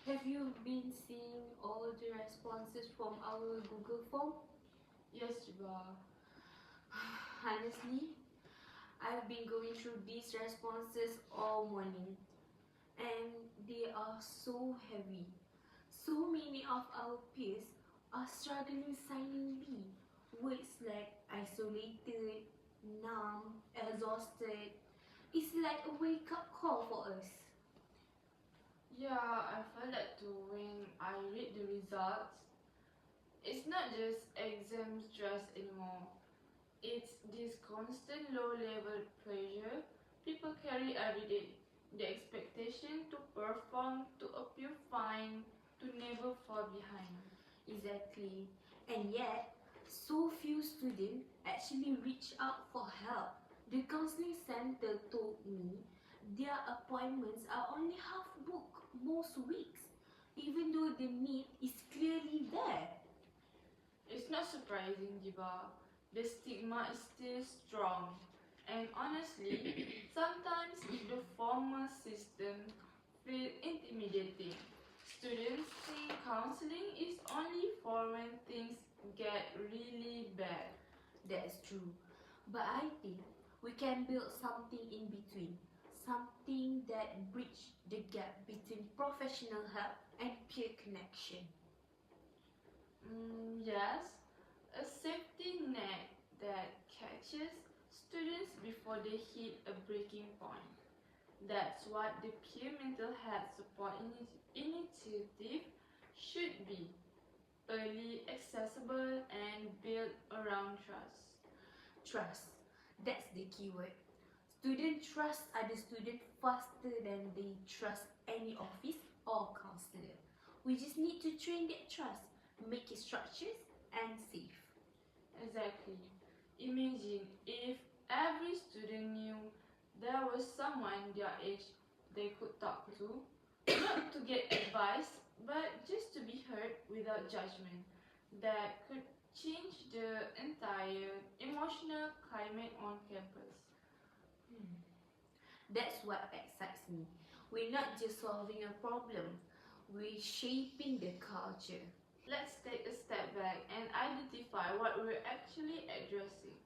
Have you been seeing all the responses from our Google form? Yes, Jiba. Honestly, I've been going through these responses all morning and they are so heavy. So many of our peers are struggling silently. Words like isolated, numb, exhausted. It's like a wake up call for us. Yeah, I felt that too when I read the results. It's not just exam stress anymore. It's this constant low level pressure people carry every day. The expectation to perform, to appear fine, to never fall behind. Exactly. And yet, so few students actually reach out for help. The counseling center told me their appointments are only half booked most weeks, even though the need is clearly there. It's not surprising, Jiba. The stigma is still strong. And honestly, sometimes the former system feels intimidating. Students think counseling is only for when things get really bad. That's true. But I think we can build something in between. Something that bridge the gap between professional help and peer connection. Yes, a safety net that catches students before they hit a breaking point. That's what the peer mental health support initiative should be: early, accessible, and built around trust. Trust. That's the key word. Students trust other students faster than they trust any office or counselor. We just need to train that trust, make it structured and safe. Exactly. Imagine if every student knew there was someone their age they could talk to, not to get advice, but just to be heard without judgment. That could change the entire emotional climate on campus. That's what excites me. We're not just solving a problem, we're shaping the culture. Let's take a step back and identify what we're actually addressing.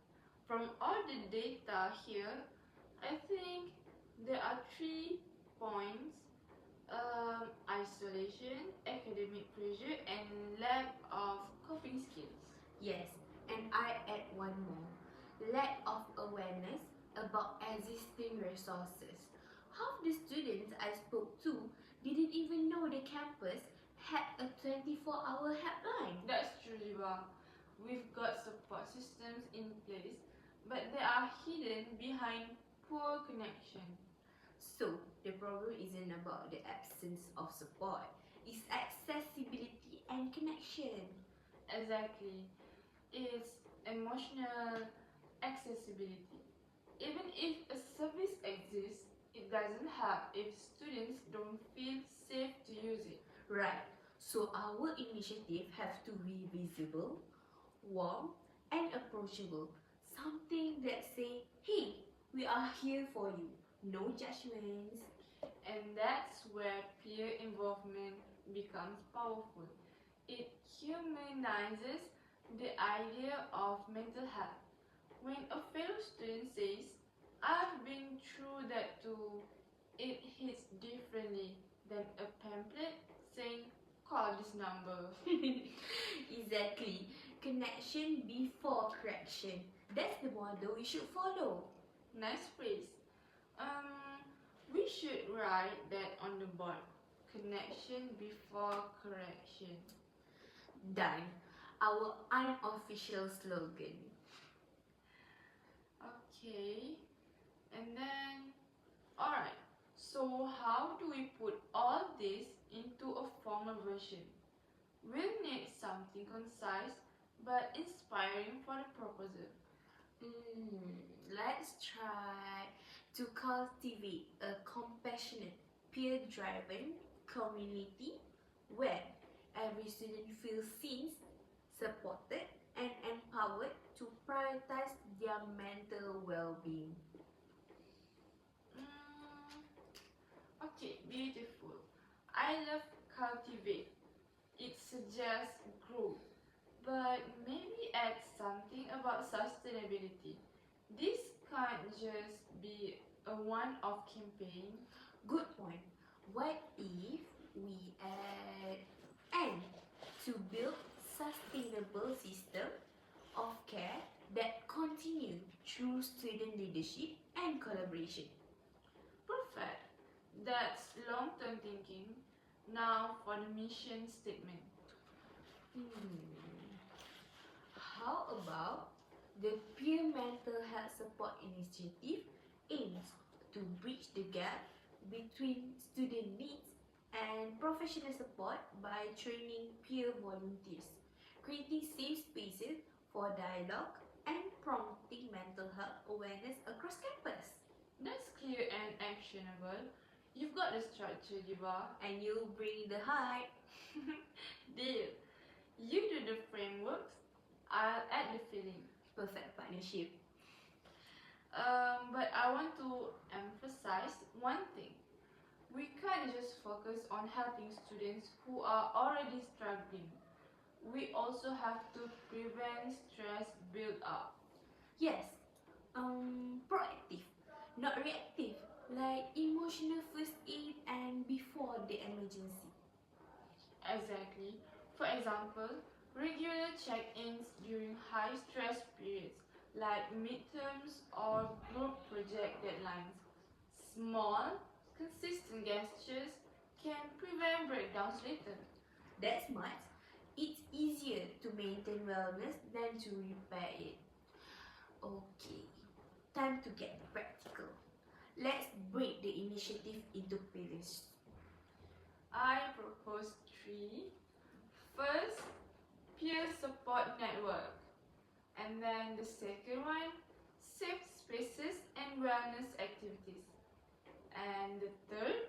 From all the data here, I think there are 3 points: isolation, academic pressure, and lack of coping skills. Yes, and I add one more: lack of awareness about existing resources. Half the students I spoke to didn't even know the campus had a 24-hour helpline. That's true, Jiwa. We've got support systems in place, but they are hidden behind poor connection. So, the problem isn't about the absence of support, it's accessibility and connection. Exactly. It's emotional accessibility. Even if a service exists, it doesn't help if students don't feel safe to use it. Right, so our initiative have to be visible, warm, and approachable. Something that say, hey, we are here for you, no judgments. And that's where peer involvement becomes powerful. It humanizes the idea of mental health. When a fellow student says, I've been through that too, it hits differently than a pamphlet saying, call this number. Exactly, connection before correction. That's the model we should follow. Nice phrase. We should write that on the board. Connection before correction. Done, our unofficial slogan. Okay, and then, alright, so how do we put all this into a formal version? We'll need something concise but inspiring for the proposal. Let's try to cultivate a compassionate, peer-driven community where every student feels seen, supported, and empowered to prioritize their mental well-being. Okay, beautiful. I love cultivate. It suggests growth, but maybe add something about sustainability. This can't just be a one-off campaign. Good point. What if we add and to build sustainable system of care that continue through student leadership and collaboration? Perfect. That's long-term thinking. Now for the mission statement. How about the Peer Mental Health Support Initiative aims to bridge the gap between student needs and professional support by training peer volunteers, creating safe spaces for dialogue and promoting mental health awareness across campus. That's clear and actionable. You've got the structure, Jiba. And you bring the hype. Deal. You do the frameworks, I'll add the feeling. Perfect partnership. But I want to emphasize one thing. We can't just focus on helping students who are already struggling. We also have to prevent stress build up. Yes, proactive, not reactive, like emotional first aid and before the emergency. Exactly. For example, regular check-ins during high-stress periods like midterms or group project deadlines. Small, consistent gestures can prevent breakdowns later. That's smart. It's easier to maintain wellness than to repair it. Okay, time to get practical. Let's break the initiative into pillars. I propose three. First, peer support network. And then the second one, safe spaces and wellness activities. And the third,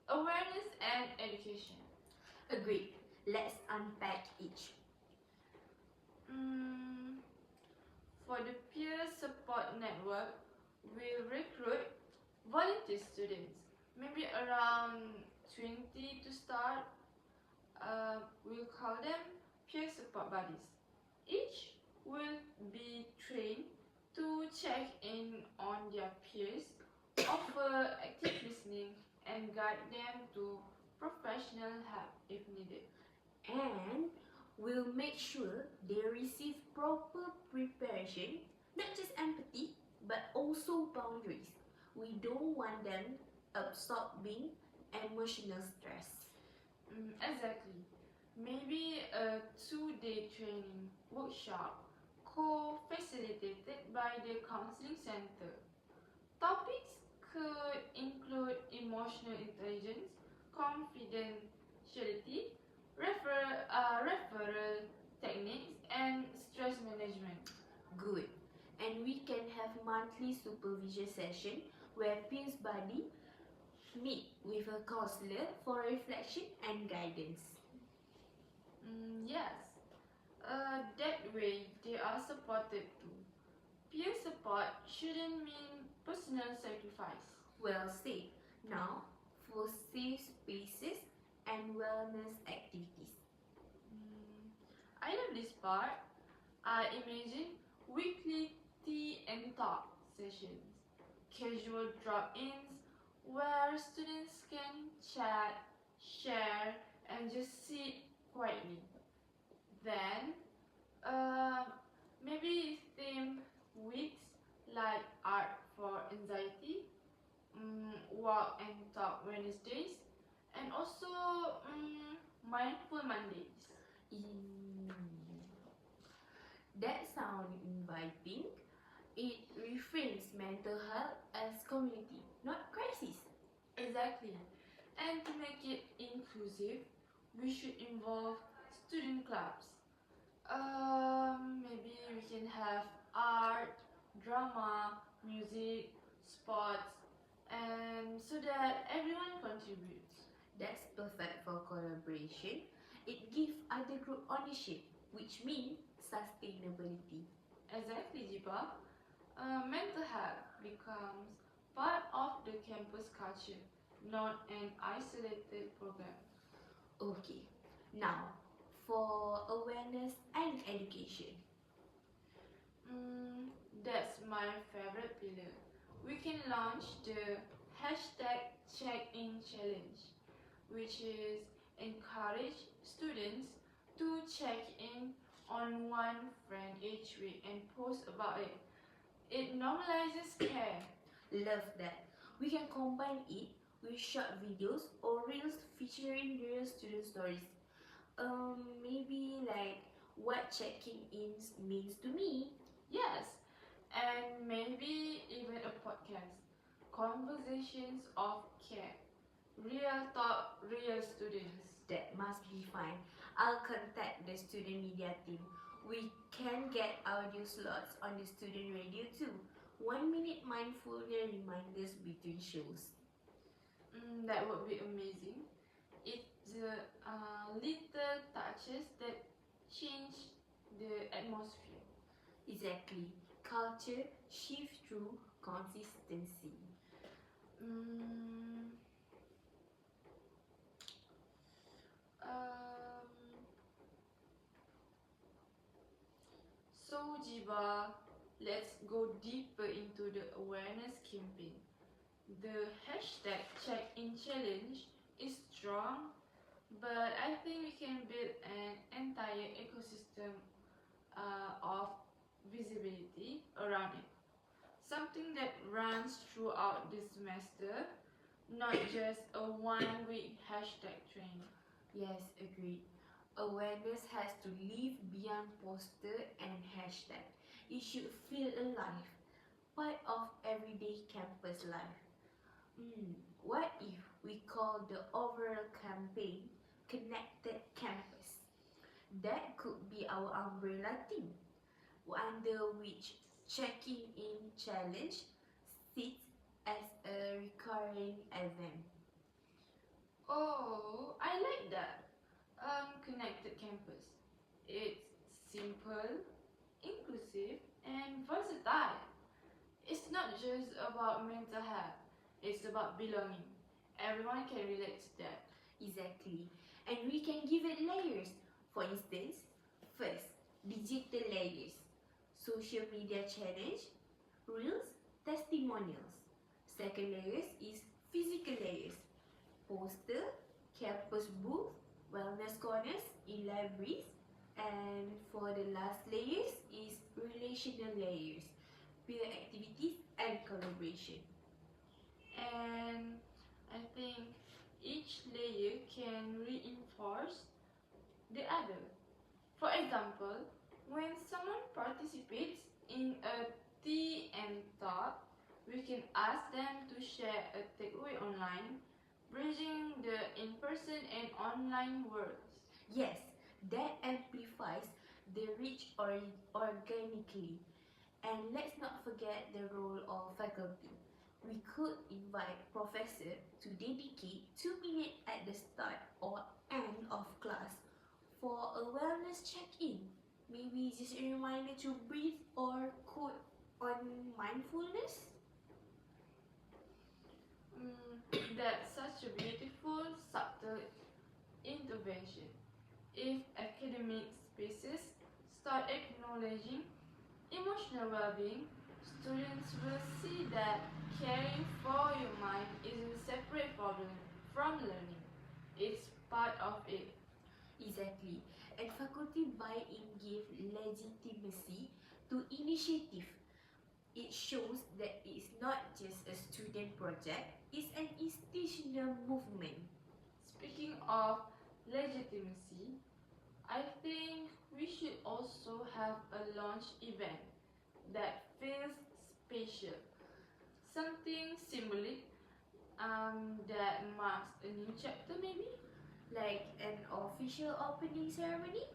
awareness and education. Agreed. Let's unpack each. For the peer support network, we'll recruit volunteer students, maybe around 20 to start. We'll call them peer support buddies. Each will be trained to check in on their peers, offer active listening, and guide them to professional help if needed. And we'll make sure they receive proper preparation, not just empathy, but also boundaries. We don't want them absorbing emotional stress. Exactly. Maybe a 2-day training workshop co-facilitated by the counseling center. Topics could include emotional intelligence, confidentiality, referral techniques, and stress management. Good. And we can have monthly supervision session where peers buddy meet with a counselor for reflection and guidance. Yes, that way they are supported too. Peer support shouldn't mean personal sacrifice. Well said. Now, for safe spaces and wellness activities. I love this part. I imagine weekly tea and talk sessions, casual drop-ins where students can chat, share, and just sit quietly. Then, maybe theme weeks like art for anxiety, walk and talk Wednesdays, and also mindful Mondays. Mm, that sounds inviting. It reframes mental health as community, not crisis. Exactly. And to make it inclusive, we should involve student clubs. Maybe we can have art, drama, music, sports, and so that everyone contributes. That's perfect for collaboration. It gives other group ownership, which means sustainability. Exactly, Jiba. Mental health becomes part of the campus culture, not an isolated program. Okay, now for awareness and education. Mm, that's my favorite pillar. We can launch the hashtag check-in challenge, which is encourage students to check in on one friend each week and post about it. It normalizes care. Love that. We can combine it with short videos or reels featuring real student stories. Maybe like what checking in means to me. Yes, and maybe even a podcast. Conversations of care. Real talk, real students. That must be fine. I'll contact the student media team. We can get audio slots on the student radio too. 1 minute mindfulness reminders between shows. That would be amazing. It's the little touches that change the atmosphere. Exactly. Culture shift through consistency. Mm, um, so Jiba, let's go deeper into the awareness campaign. The hashtag check-in challenge is strong, but I think we can build an entire ecosystem of visibility around it. Something that runs throughout the semester, not just a 1 week hashtag trend. Yes, agreed. Awareness has to live beyond poster and hashtag. It should feel alive, part of everyday campus life. What if we call the overall campaign Connected Campus? That could be our umbrella theme, under which checking in challenge sits as a recurring event. Oh, I like that. Connected campus. It's simple, inclusive, and versatile. It's not just about mental health, it's about belonging. Everyone can relate to that. Exactly. And we can give it layers. For instance, first, digital layers, social media challenge, reels, testimonials. Second layers is physical layers, poster, campus booth, wellness corners in libraries. And for the last layers is relational layers, peer activities and collaboration. And I think each layer can reinforce the other. For example, when someone participates in a tea and talk, we can ask them to share a takeaway online, bridging the in-person and online worlds. Yes, that amplifies the reach organically. And let's not forget the role of faculty. We could invite professor to dedicate 2 minutes at the start or end of class for a wellness check-in. Maybe just a reminder to breathe or quote on mindfulness. That's such a beautiful, subtle intervention. If academic spaces start acknowledging emotional well-being, students will see that caring for your mind isn't separate from learning. It's part of it. Exactly. And faculty buy-in give legitimacy to initiative. It shows that it's not just a student project, it's an institutional movement. Speaking of legitimacy, I think we should also have a launch event that feels special. Something symbolic that marks a new chapter, maybe? Like an official opening ceremony?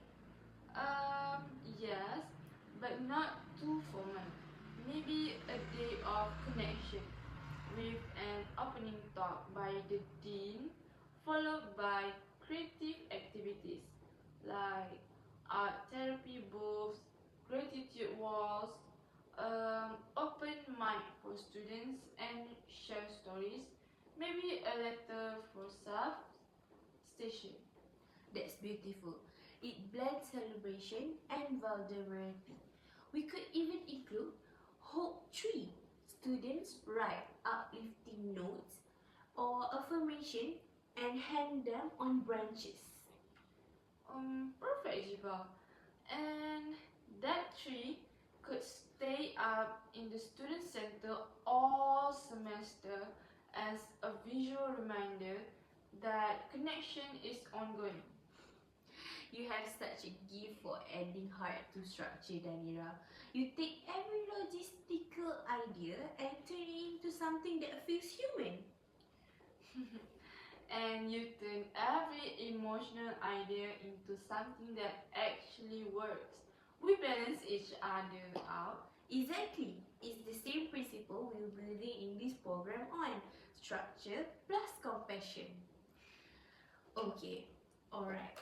Yes, but not too formal. Maybe a day of connection with an opening talk by the dean, followed by creative activities like art therapy booths, gratitude walls, open mic for students and share stories, maybe a letter for staff station. That's beautiful. It blends celebration and vulnerability. We could even include Hope Tree. Students write uplifting notes or affirmation and hang them on branches. Perfect, Jiva. And that tree could stay up in the student center all semester as a visual reminder that connection is ongoing. You have such a gift for adding heart to structure, Danira. You take every logistical idea and turn it into something that feels human. And you turn every emotional idea into something that actually works. We balance each other out. Exactly. It's the same principle we're building in this program on structure plus compassion. Okay, alright.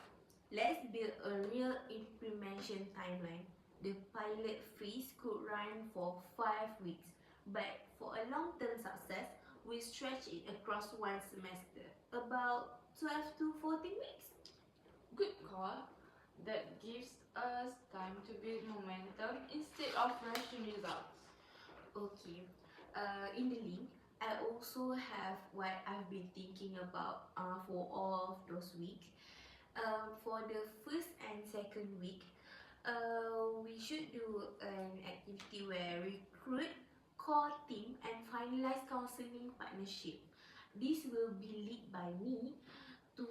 Let's build a real implementation timeline. The pilot phase could run for 5 weeks, but for a long-term success, we stretch it across one semester, about 12 to 14 weeks. Good call. That gives us time to build momentum instead of rushing results. Okay, in the link, I also have what I've been thinking about for all of those weeks. For the first and second week, we should do an activity where recruit, core team, and finalize counseling partnership. This will be led by me to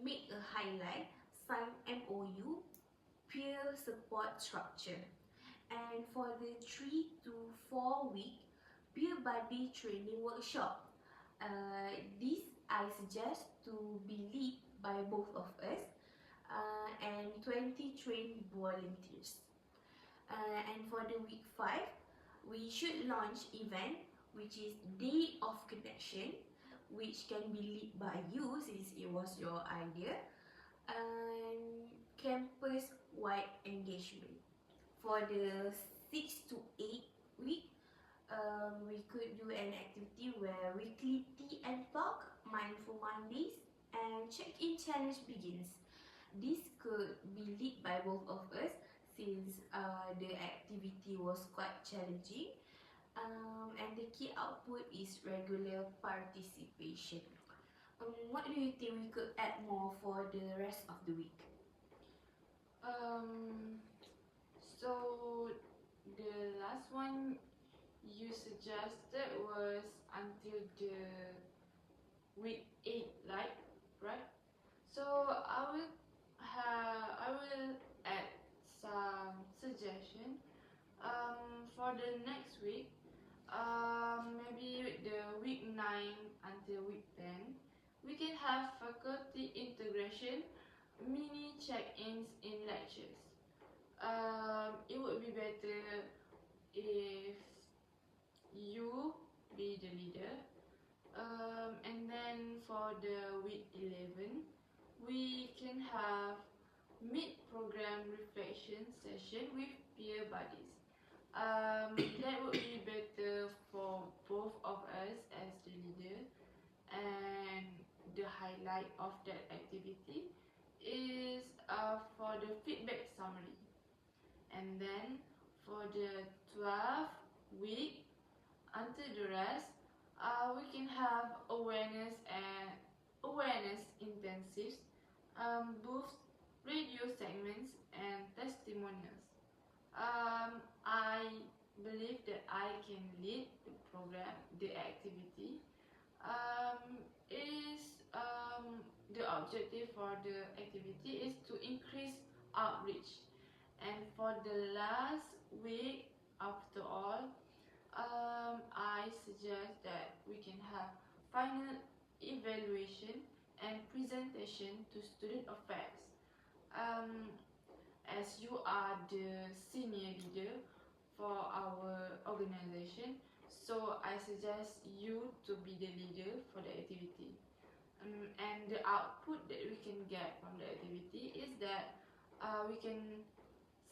make a highlight, sign MOU, peer support structure. And for the 3 to 4 week peer buddy training workshop, this I suggest to be led by both of us and 20 trained volunteers. And for the week 5, we should launch event which is Day of Connection, which can be led by you since it was your idea, and campus wide engagement. For the 6 to 8 week, we could do an activity where weekly tea and talk, mindful Mondays, and check-in challenge begins. This could be led by both of us since the activity was quite challenging, and the key output is regular participation. What do you think we could add more for the rest of the week? So the last one you suggested was until the week 8, right? So I will add some suggestion. For the next week, maybe the week 9 until week 10, we can have faculty integration, mini check-ins in lectures. It would be better if you be the leader. And then for the week 11, we can have mid-program reflection session with peer buddies. That would be better for both of us as the leader, and the highlight of that activity is for the feedback summary. And then for the 12th week until the rest, we can have awareness intensives, booths, radio segments, and testimonials. I believe that I can lead the program, the activity. Is The objective for the activity is to increase outreach. And for the last week, after all, I suggest that we can have final evaluation and presentation to student affairs. As you are the senior leader for our organization, so I suggest you to be the leader for the activity. And the output that we can get from the activity is that we can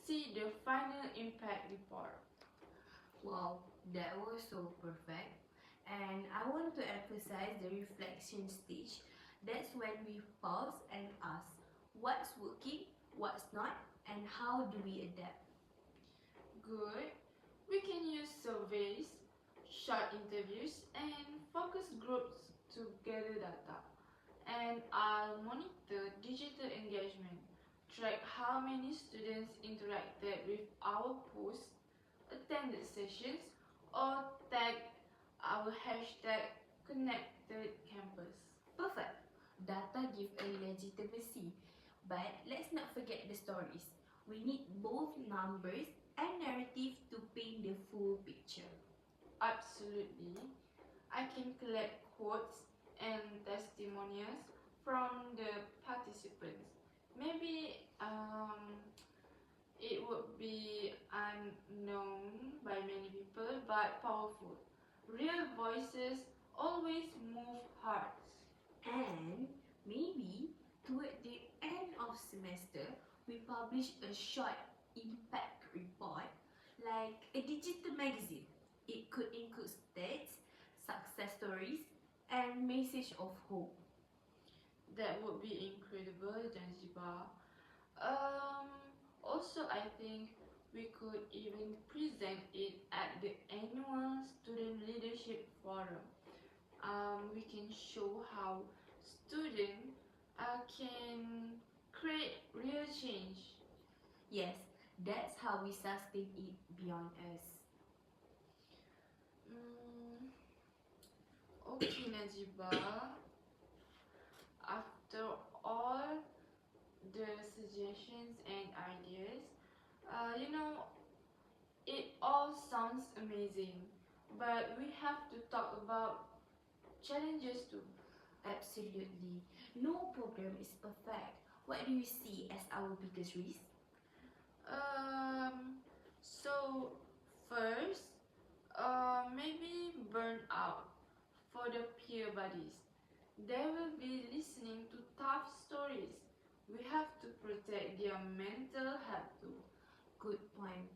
see the final impact report. Wow, that was so perfect. And I want to emphasize the reflection stage. That's when we pause and ask, what's working, what's not, and how do we adapt. Good. We can use surveys, short interviews, and focus groups to gather data. And I'll monitor digital engagement, track how many students interacted with our posts, attended sessions, or tag our hashtag connected campus. Perfect. Data give a legitimacy, but let's not forget the stories. We need both numbers and narrative to paint the full picture. Absolutely. I can collect quotes and testimonials from the participants. Maybe it would be unknown by many people but powerful. Real voices always move hearts. And maybe toward the end of semester, we publish a short impact report like a digital magazine. It could include stats, success stories, and message of hope. That would be incredible, Zanzibar. Um, Also, I think we could even present it at the annual Student Leadership Forum. We can show how students can create real change. Yes, that's how we sustain it beyond us. Mm, okay, Najiba. After all the suggestions and ideas, you know, it all sounds amazing, but we have to talk about challenges too. Absolutely. No program is perfect. What do you see as our biggest risk? So first, maybe burnout for the peer buddies. They will be listening to tough stories. We have to protect their mental health too. Good point.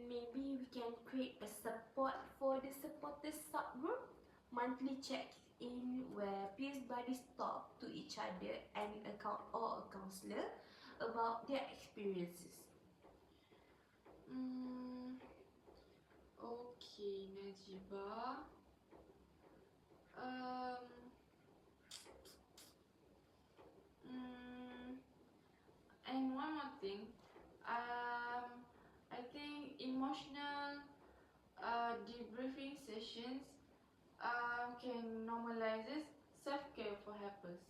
Maybe we can create a support for the supporters subgroup, monthly check-in where peers buddies talk to each other and a counselor about their experiences. Okay, Najiba. Um, mm, and one more thing. I think emotional debriefing sessions can normalize self-care for helpers.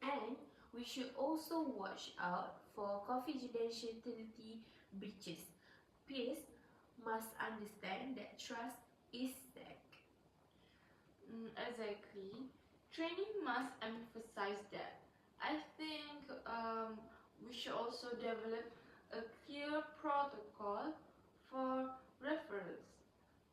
And we should also watch out for confidentiality breaches. Peers must understand that trust is stake. Exactly. Training must emphasize that. I think we should also develop a clear protocol for referrals.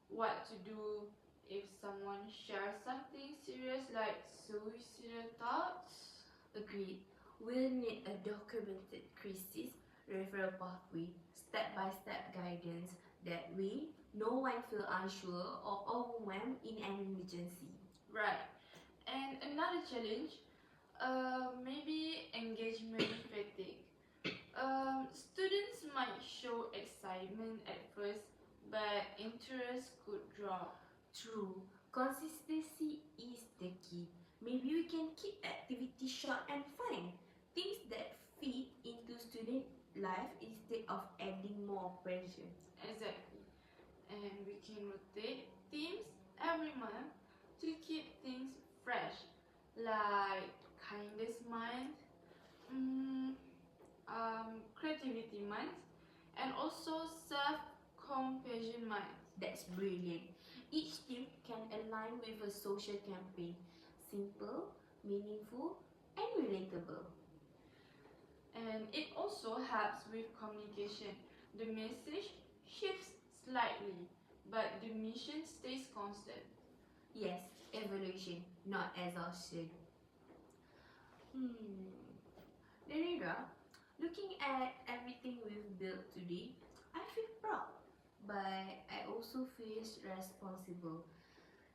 What to do if someone shares something serious like suicidal thoughts? Agreed. We'll need a documented crisis referral pathway, step-by-step guidance. That way, no one feel unsure or overwhelmed in an emergency. Right. And another challenge, maybe engagement fatigue. Students might show excitement at first, but interest could drop. True, consistency is the key. Maybe we can keep activity short and fun, things that fit into student life instead of adding more pressure. Exactly. And we can rotate themes every month to keep things fresh, like kindness month, mm, creativity month, and also self-compassion month. That's brilliant. Each team can align with a social campaign, simple, meaningful, and relatable. And it also helps with communication. The message shifts slightly, but the mission stays constant. Yes, evolution, not exhaustion. Narendra, looking at everything we've built today, I feel proud, but I also feel responsible.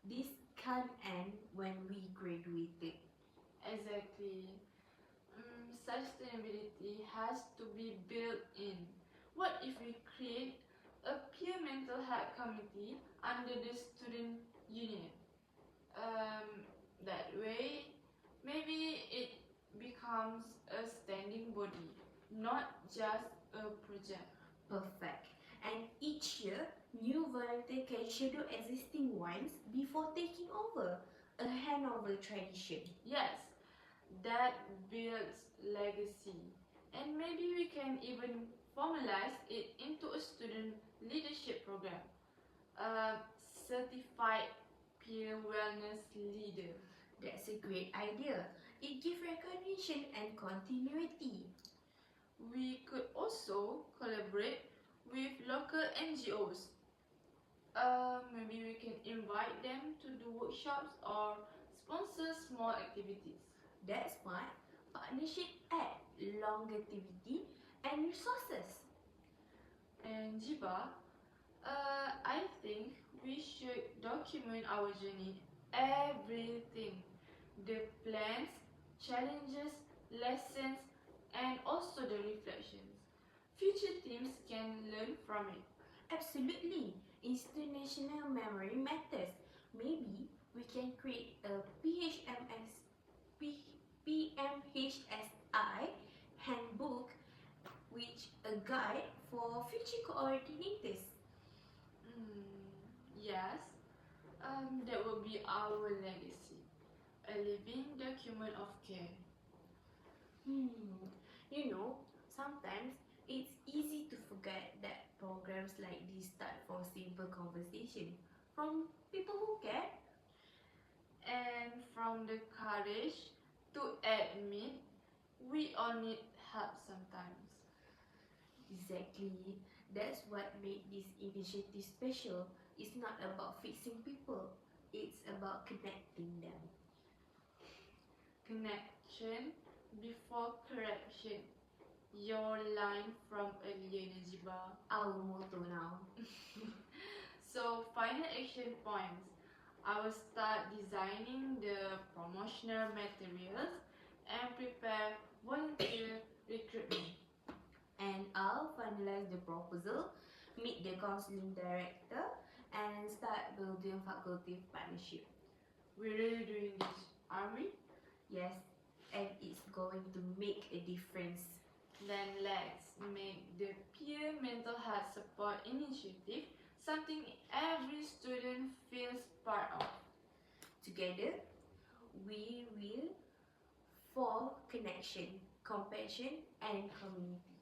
This can't end when we graduated. Exactly. sustainability has to be built in. What if we create a peer mental health committee under the student union? That way, maybe it becomes a standing body, not just a project. Perfect. And each year, new volunteer can shadow existing ones before taking over. A handover tradition. Yes, that builds legacy. And maybe we can even formalize it into a student leadership program. A certified peer wellness leader. That's a great idea. It gives recognition and continuity. We could also collaborate with local NGOs. Maybe we can invite them to do workshops or sponsor small activities. That's why partnership add longevity and resources. And Jiba, I think we should document our journey, everything, the plans, challenges, lessons, and also the reflections. Future teams can learn from it. Absolutely, institutional memory matters. Maybe we can create a PMHSI handbook, which a guide for future coordinators. Yes, that will be our legacy, a living document of care. You know, sometimes it's easy to forget that programs like this start from simple conversation from people who care. And from the courage to admit we all need help sometimes. Exactly. That's what made this initiative special. It's not about fixing people, it's about connecting them. Connection before correction. Your line from earlier, Najiba. Our motto now. So, final action points. I will start designing the promotional materials and prepare volunteer recruitment. And I'll finalize the proposal, meet the counseling director, and start building faculty partnership. We're really doing this, are we? Yes, and it's going to make a difference. Then let's make the peer mental health support initiative something every student feels part of. Together, we will for connection, compassion, and community.